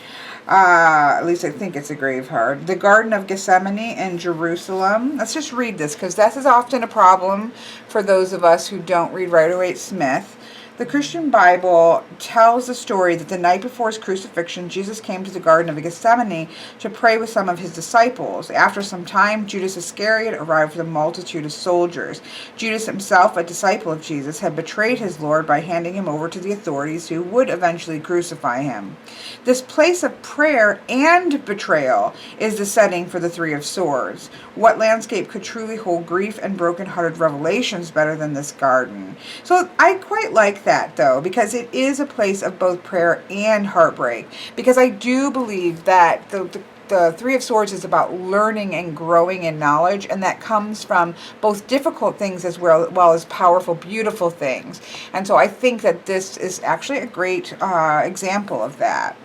Speaker 1: At least I think it's a graveyard. The Garden of Gethsemane in Jerusalem. Let's just read this because this is often a problem for those of us who don't read Rider-Waite-Smith. The Christian Bible tells the story that the night before his crucifixion, Jesus came to the Garden of Gethsemane to pray with some of his disciples. After some time, Judas Iscariot arrived with a multitude of soldiers. Judas himself, a disciple of Jesus, had betrayed his Lord by handing him over to the authorities who would eventually crucify him. This place of prayer and betrayal is the setting for the Three of Swords. What landscape could truly hold grief and broken-hearted revelations better than this garden? So I quite like that, though, because it is a place of both prayer and heartbreak. Because I do believe that the Three of Swords is about learning and growing in knowledge, and that comes from both difficult things as well as powerful, beautiful things. And so I think that this is actually a great example of that.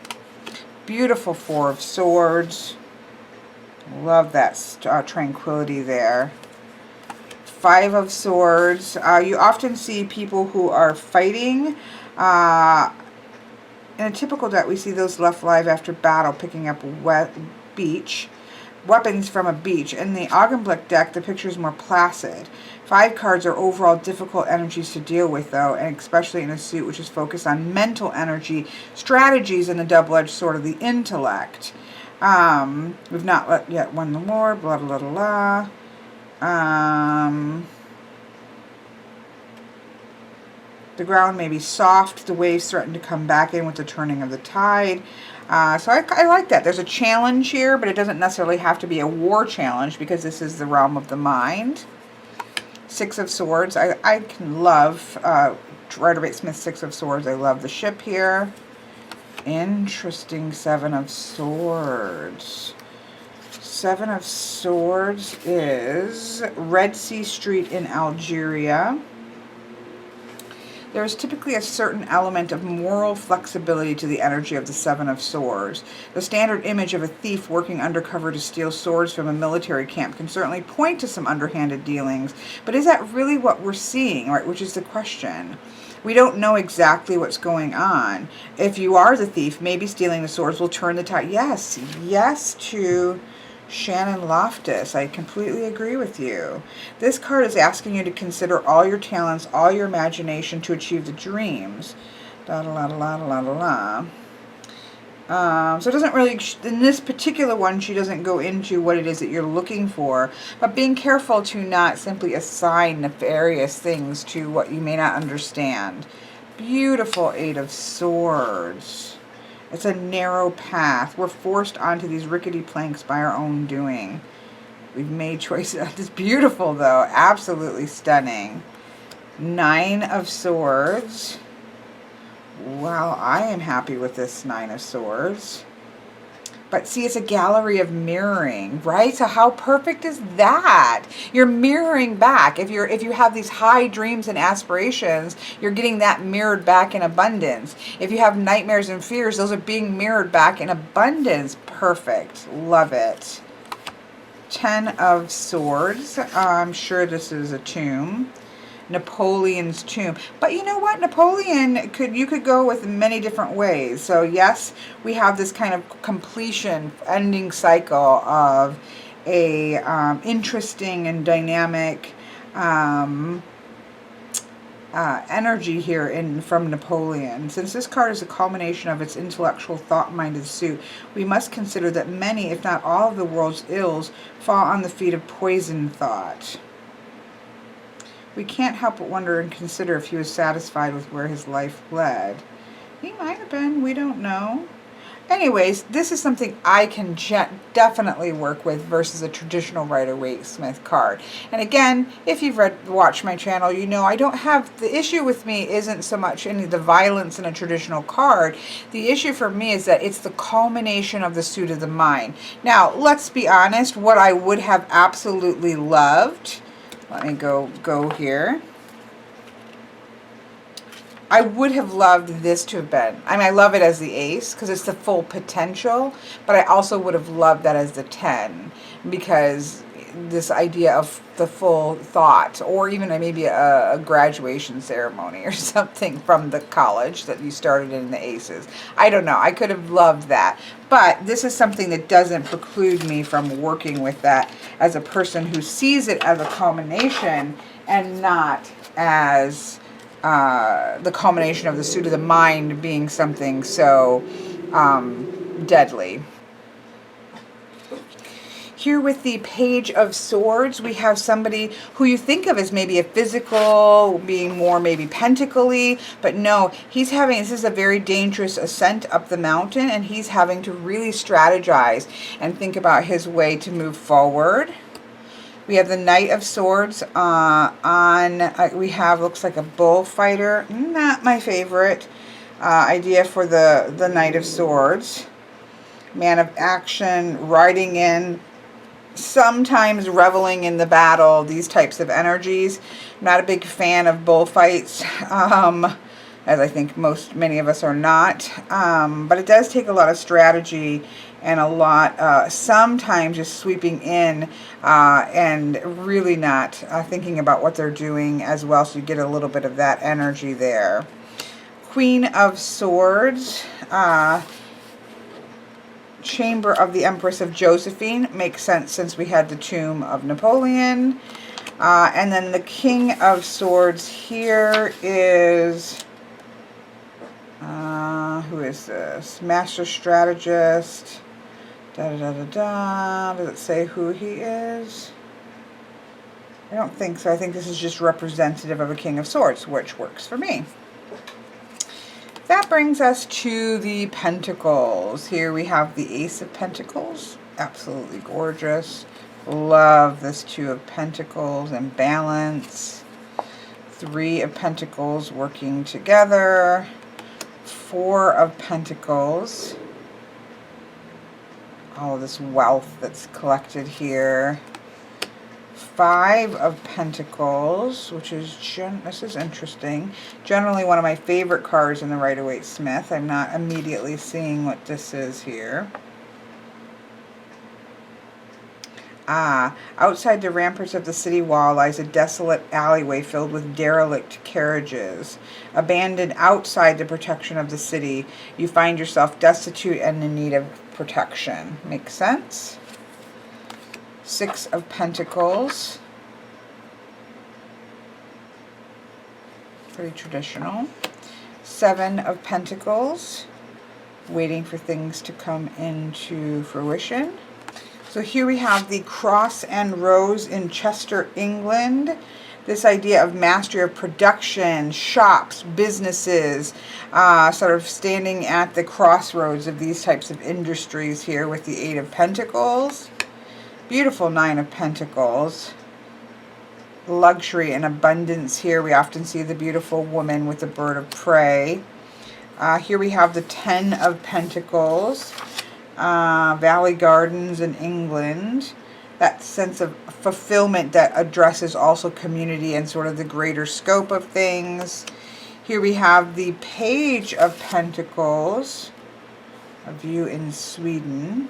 Speaker 1: Beautiful Four of Swords. Love that tranquility there. Five of Swords. You often see people who are fighting. In a typical deck, we see those left alive after battle picking up weapons from a beach. In the Augenblick deck, the picture is more placid. 5 cards are overall difficult energies to deal with, though, and especially in a suit which is focused on mental energy, strategies, and the double-edged sword of the intellect. We've not yet won the war, blah, blah, blah, blah. The ground may be soft. The waves threaten to come back in with the turning of the tide. So I like that. There's a challenge here, but it doesn't necessarily have to be a war challenge because this is the realm of the mind. 6 of Swords. I can love Rider-Waite-Smith's 6 of Swords. I love the ship here. Interesting 7 of Swords. 7 of Swords is Red Sea Street in Algeria. There is typically a certain element of moral flexibility to the energy of the 7 of Swords. The standard image of a thief working undercover to steal swords from a military camp can certainly point to some underhanded dealings, but is that really what we're seeing, right? Which is the question. We don't know exactly what's going on. If you are the thief, maybe stealing the swords will turn the tide. Yes, yes to Shannon Loftus. I completely agree with you. This card is asking you to consider all your talents, all your imagination to achieve the dreams. Da da la da la da la da la. So it doesn't really, in this particular one, she doesn't go into what it is that you're looking for, but being careful to not simply assign nefarious things to what you may not understand. Beautiful 8 of Swords. It's a narrow path. We're forced onto these rickety planks by our own doing. We've made choices. It's beautiful, though. Absolutely stunning. 9 of Swords. Well, I am happy with this 9 of Swords. But see, it's a gallery of mirroring, right? So how perfect is that? You're mirroring back. If you have these high dreams and aspirations, you're getting that mirrored back in abundance. If you have nightmares and fears, those are being mirrored back in abundance. Perfect. Love it. 10 of Swords. I'm sure this is a tomb. Napoleon's tomb. But you know what? Napoleon, you could go with many different ways. So yes, we have this kind of completion, ending cycle of a interesting and dynamic energy here from Napoleon. Since this card is a culmination of its intellectual, thought-minded suit, we must consider that many, if not all, of the world's ills fall on the feet of poisoned thought. We can't help but wonder and consider if he was satisfied with where his life led. He might have been. We don't know. Anyways, this is something I can definitely work with versus a traditional Rider-Waite-Smith card. And again, if you've watched my channel, you know I don't have, the issue with me isn't so much any of the violence in a traditional card. The issue for me is that it's the culmination of the suit of the mind. Now, let's be honest, what I would have absolutely loved, let me go here. I would have loved this to have been, I mean, I love it as the ace because it's the full potential, but I also would have loved that as the 10 because this idea of the full thought, or even maybe a graduation ceremony or something from the college that you started in the aces. I don't know. I could have loved that. But this is something that doesn't preclude me from working with that as a person who sees it as a culmination and not as the culmination of the suit of the mind being something so deadly. Here with the Page of Swords, we have somebody who you think of as maybe a physical, being more maybe pentacly, but no, he's having, this is a very dangerous ascent up the mountain, and he's having to really strategize and think about his way to move forward. We have the Knight of Swords we have, looks like a bullfighter, not my favorite idea for the Knight of Swords. Man of action, riding in, sometimes reveling in the battle, these types of energies. I'm not a big fan of bullfights, as I think many of us are not, but it does take a lot of strategy and a lot, sometimes just sweeping in and really not thinking about what they're doing as well, so you get a little bit of that energy there. Queen of Swords, Chamber of the Empress of Josephine, makes sense since we had the Tomb of Napoleon. And then the King of Swords here is, who is this? Master Strategist. Does it say who he is? I don't think so. I think this is just representative of a King of Swords, which works for me. That brings us to the Pentacles. Here we have the Ace of Pentacles. Absolutely gorgeous. Love this Two of Pentacles and balance. Three of Pentacles working together. Four of Pentacles. All of this wealth that's collected here. Five of Pentacles, which is, this is interesting. Generally one of my favorite cards in the Rider-Waite-Smith. I'm not immediately seeing what this is here. Outside the ramparts of the city wall lies a desolate alleyway filled with derelict carriages. Abandoned outside the protection of the city, you find yourself destitute and in need of protection. Makes sense? Six of Pentacles. Pretty traditional. Seven of Pentacles. Waiting for things to come into fruition. So here we have the Cross and Rose in Chester, England. This idea of mastery of production, shops, businesses, sort of standing at the crossroads of these types of industries here with the Eight of Pentacles. Beautiful Nine of Pentacles. Luxury and abundance here. We often see the beautiful woman with the bird of prey. Here we have the Ten of Pentacles. Valley Gardens in England. That sense of fulfillment that addresses also community and sort of the greater scope of things. Here we have the Page of Pentacles. A view in Sweden.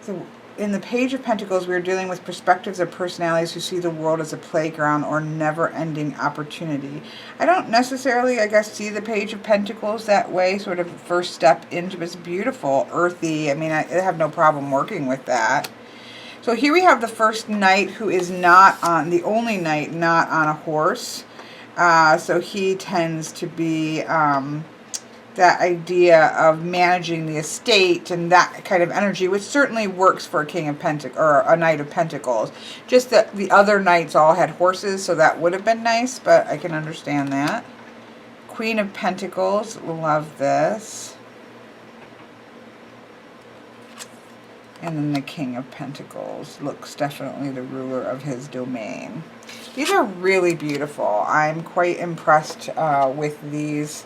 Speaker 1: So in the Page of Pentacles, we're dealing with perspectives of personalities who see the world as a playground or never-ending opportunity. I don't necessarily, I guess, see the Page of Pentacles that way, sort of first step into it's beautiful, earthy. I mean, I have no problem working with that. So here we have the first knight who is not on, the only knight not on a horse. So he tends to be that idea of managing the estate and that kind of energy, which certainly works for a King of Pentacles or a Knight of Pentacles. Just that the other knights all had horses, so that would have been nice, but I can understand that. Queen of Pentacles, love this. And then the King of Pentacles looks definitely the ruler of his domain. These are really beautiful. I'm quite impressed with these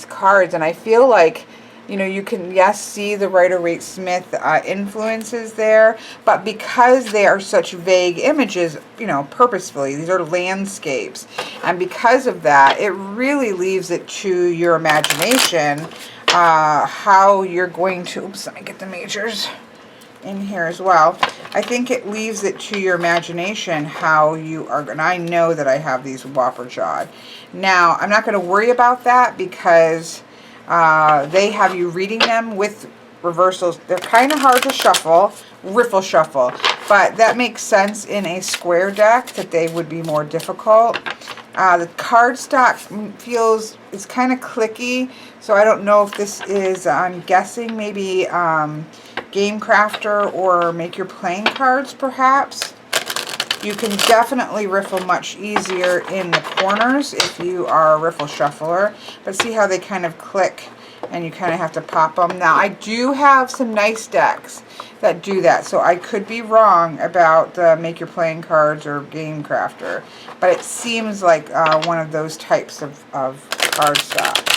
Speaker 1: cards, and I feel like, you know, you can, yes, see the Rider-Waite-Smith influences there, but because they are such vague images, you know, purposefully, these are landscapes, and because of that, it really leaves it to your imagination how you're going to, oops, let me get the majors in here as well. I think it leaves it to your imagination how you are going. I know that I have these whopper jawed. Now, I'm not going to worry about that because they have you reading them with reversals. They're kind of hard to shuffle, riffle shuffle. but that makes sense in a square deck that they would be more difficult. The cardstock feels, it's kind of clicky, so I don't know if this is, I'm guessing maybe Game Crafter or Make Your Playing cards perhaps. You can definitely riffle much easier in the corners if you are a riffle shuffler, but see how they kind of click and you kind of have to pop them. Now I do have some nice decks that do that, so I could be wrong about the Make Your Playing cards or Game Crafter, but it seems like one of those types of cardstock.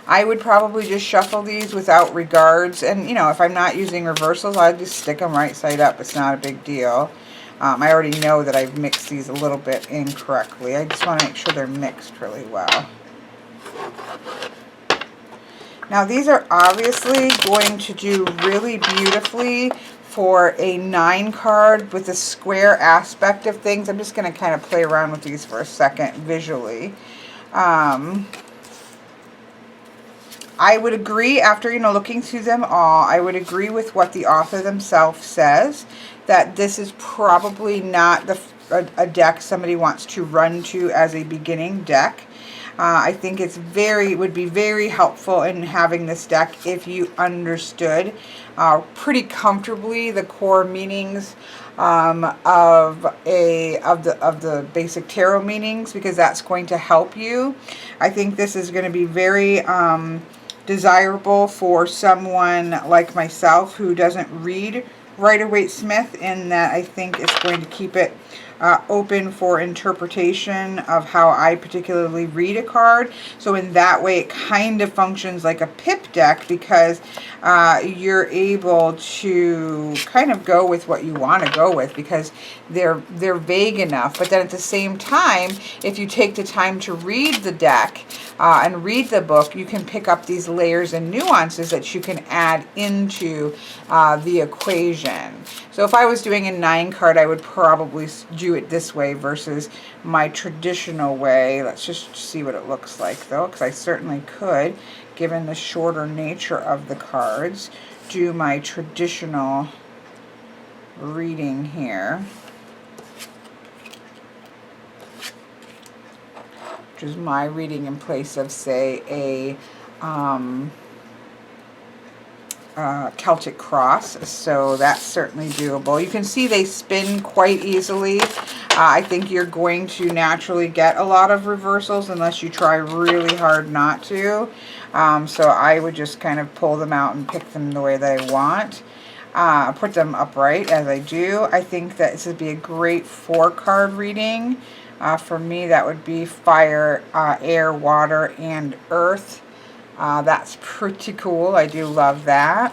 Speaker 1: I would probably just shuffle these without regards, and you know, if I'm not using reversals, I'd just stick them right side up. It's not a big deal. I already know that I've mixed these a little bit incorrectly. I just want to make sure they're mixed really well. Now these are obviously going to do really beautifully for a 9 card with the square aspect of things. I'm just going to kind of play around with these for a second visually. I would agree, after, you know, looking through them all, I would agree with what the author themselves says, that this is probably not a deck somebody wants to run to as a beginning deck. I think it's would be very helpful in having this deck if you understood pretty comfortably the core meanings of the basic tarot meanings, because that's going to help you. I think this is going to be very desirable for someone like myself who doesn't read Rider-Waite-Smith, in that I think it's going to keep it open for interpretation of how I particularly read a card. So in that way it kind of functions like a pip deck, because you're able to kind of go with what you want to go with, because they're vague enough. But then at the same time, if you take the time to read the deck and read the book, you can pick up these layers and nuances that you can add into the equation. So if I was doing a 9 card, I would probably do it this way versus my traditional way. Let's just see what it looks like though, because I certainly could, given the shorter nature of the cards, do my traditional reading here, which is my reading in place of, say, a Celtic cross. So that's certainly doable. You can see they spin quite easily. I think you're going to naturally get a lot of reversals unless you try really hard not to. So I would just kind of pull them out and pick them the way that I want. Put them upright as I do. I think that this would be a great 4-card reading. For me, that would be fire, air, water, and earth. That's pretty cool. I do love that.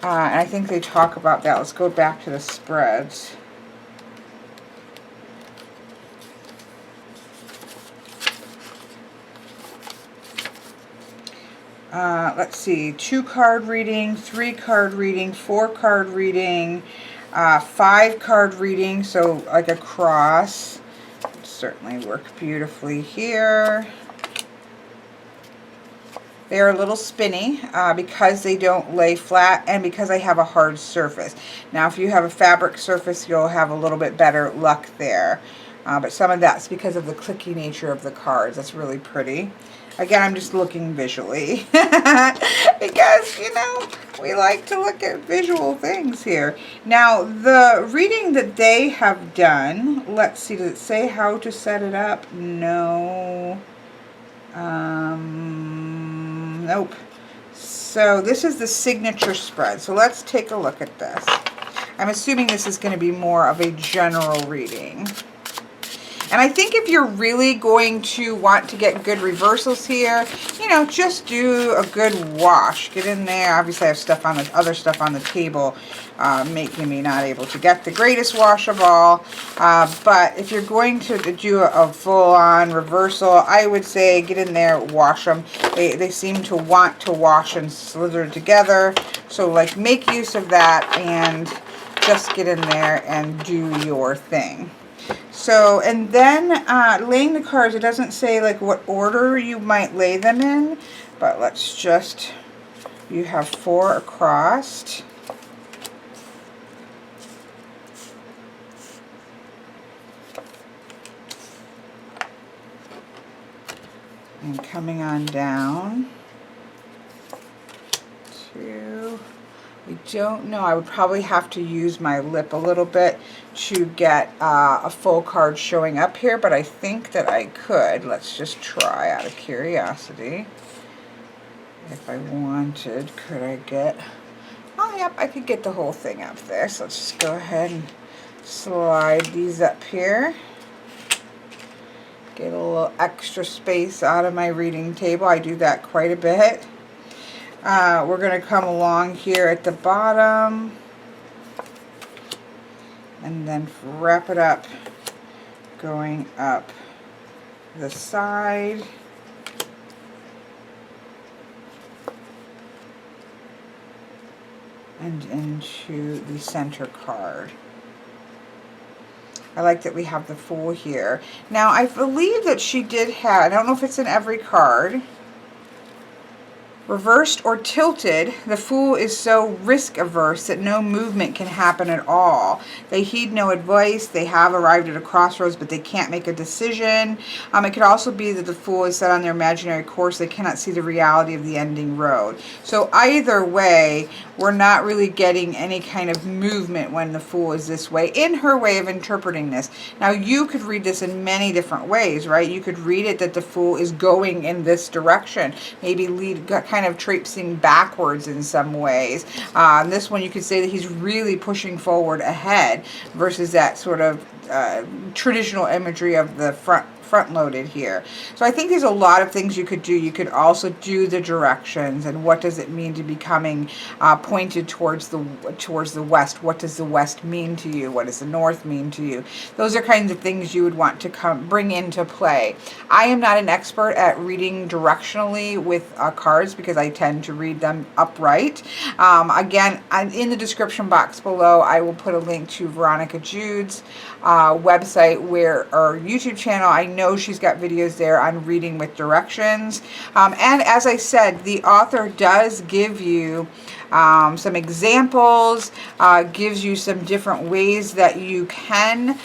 Speaker 1: And I think they talk about that. Let's go back to the spreads. Let's see, 2-card reading, 3-card reading, 4-card reading, 5-card reading, so like a cross. Would certainly work beautifully here. They're a little spinny because they don't lay flat and because I have a hard surface. Now if you have a fabric surface, you'll have a little bit better luck there. But some of that's because of the clicky nature of the cards. That's really pretty. Again, I'm just looking visually because, you know, we like to look at visual things here. Now, the reading that they have done, let's see, does it say how to set it up? No. Nope. So this is the signature spread. So let's take a look at this. I'm assuming this is going to be more of a general reading. And I think if you're really going to want to get good reversals here, you know, just do a good wash. Get in there. Obviously, I have stuff on the other stuff on the table, making me not able to get the greatest wash of all. But if you're going to do a full-on reversal, I would say get in there, wash them. They seem to want to wash and slither together. So, like, make use of that and just get in there and do your thing. So, and then laying the cards, it doesn't say like what order you might lay them in, but let's just, you have 4 across. And coming on down to, I don't know, I would probably have to use my lip a little bit to get a full card showing up here, but I think that I could. Let's just try out of curiosity. If I wanted, could I get, oh yep, I could get the whole thing up there. So let's just go ahead and slide these up here. Get a little extra space out of my reading table. I do that quite a bit. We're going to come along here at the bottom and then wrap it up going up the side. And into the center card. I like that we have the Fool here. Now, I believe that she did have, I don't know if it's in every card, reversed or tilted, the Fool is so risk averse that no movement can happen at all. They heed no advice. They have arrived at a crossroads, but they can't make a decision. It could also be that the Fool is set on their imaginary course. They cannot see the reality of the ending road. So either way, we're not really getting any kind of movement when the Fool is this way, in her way of interpreting this. Now, you could read this in many different ways, right? You could read it that the Fool is going in this direction, maybe kind of traipsing backwards in some ways. This one, you could say that he's really pushing forward ahead versus that sort of traditional imagery of the front-loaded here. So I think there's a lot of things you could do. You could also do the directions and what does it mean to be coming pointed towards the west. What does the west mean to you? What does the north mean to you? Those are kinds of things you would want to bring into play. I am not an expert at reading directionally with cards because I tend to read them upright. Again, in the description box below, I will put a link to Veronica Jude's website or YouTube channel. I know she's got videos there on reading with directions. And as I said, the author does give you some examples, gives you some different ways that you can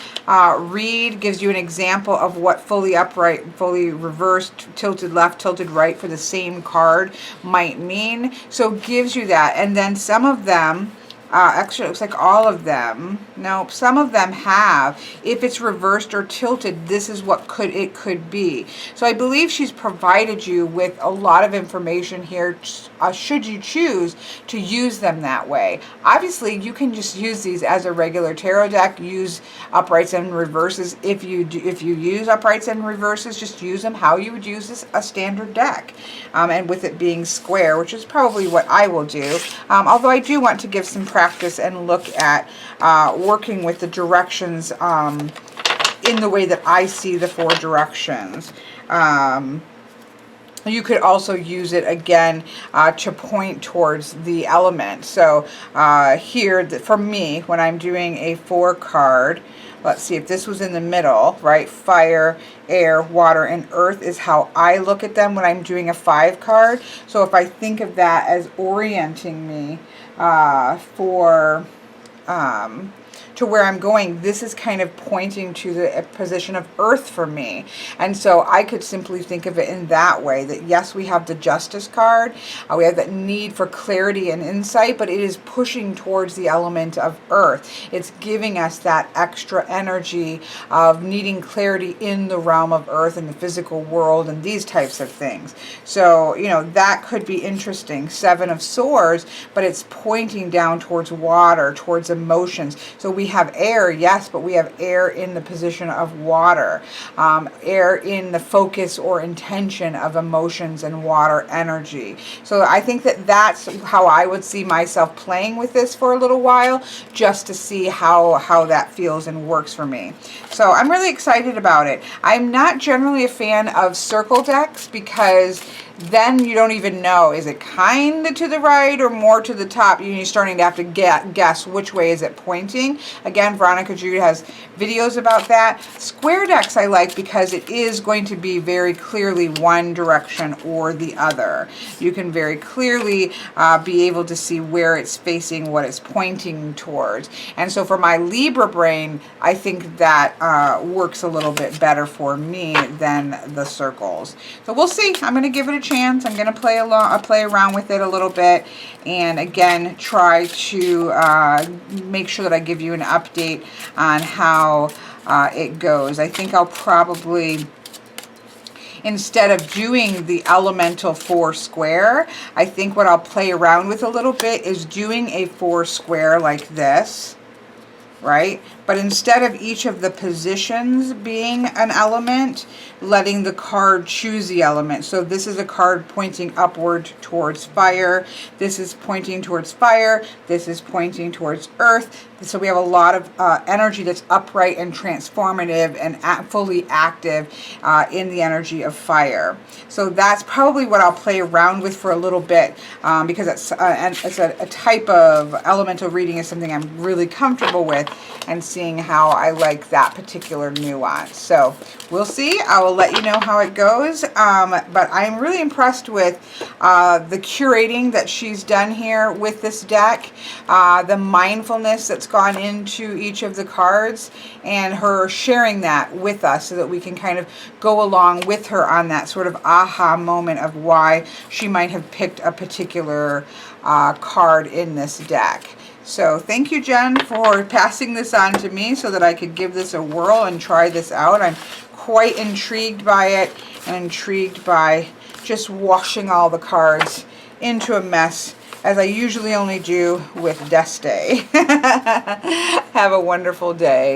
Speaker 1: read, gives you an example of what fully upright, fully reversed, tilted left, tilted right for the same card might mean. So gives you that. And then some of them, actually, it looks like all of them. Nope, some of them have. If it's reversed or tilted, this is what it could be. So I believe she's provided you with a lot of information here, should you choose to use them that way. Obviously, you can just use these as a regular tarot deck. Use uprights and reverses. If you use uprights and reverses, just use them how you would use a standard deck. And with it being square, which is probably what I will do. Although I do want to give some practice and look at working with the directions in the way that I see the 4 directions. You could also use it again to point towards the element. So here, for me, when I'm doing a 4 card, let's see if this was in the middle, right? Fire, air, water, and earth is how I look at them when I'm doing a 5 card. So if I think of that as orienting me to where I'm going, this is kind of pointing to the position of earth for me. And so I could simply think of it in that way, that yes, we have the Justice card, we have that need for clarity and insight, but it is pushing towards the element of earth. It's giving us that extra energy of needing clarity in the realm of earth and the physical world and these types of things. So, you know, that could be interesting. 7 of Swords, but it's pointing down towards water, towards emotions. So we have air, yes, but we have air in the position of water, air in the focus or intention of emotions and water energy. So I think that that's how I would see myself playing with this for a little while, just to see how that feels and works for me. So I'm really excited about it. I'm not generally a fan of circle decks because then you don't even know, is it kind of to the right or more to the top? You're starting to have to guess which way is it pointing. Again, Veronica Jude has videos about that. Square decks I like because it is going to be very clearly one direction or the other. You can very clearly be able to see where it's facing, what it's pointing towards. And so for my Libra brain, I think that works a little bit better for me than the circles. So we'll see. I'm going to give it a chance. I'm going to play around with it a little bit, and again try to make sure that I give you an update on how it goes. I think I'll probably, instead of doing the elemental 4 square, I think what I'll play around with a little bit is doing a 4 square like this, right? But instead of each of the positions being an element, letting the card choose the element. So this is a card pointing upward towards fire. This is pointing towards fire. This is pointing towards earth. So we have a lot of energy that's upright and transformative and fully active in the energy of fire. So that's probably what I'll play around with for a little bit, because it's a type of elemental reading is something I'm really comfortable with, and seeing how I like that particular nuance. So we'll see. I will let you know how it goes. But I'm really impressed with the curating that she's done here with this deck, the mindfulness that's gone into each of the cards, and her sharing that with us so that we can kind of go along with her on that sort of aha moment of why she might have picked a particular card in this deck. So thank you, Jen, for passing this on to me so that I could give this a whirl and try this out. I'm quite intrigued by it, and intrigued by just washing all the cards into a mess, as I usually only do with Deste. Have a wonderful day.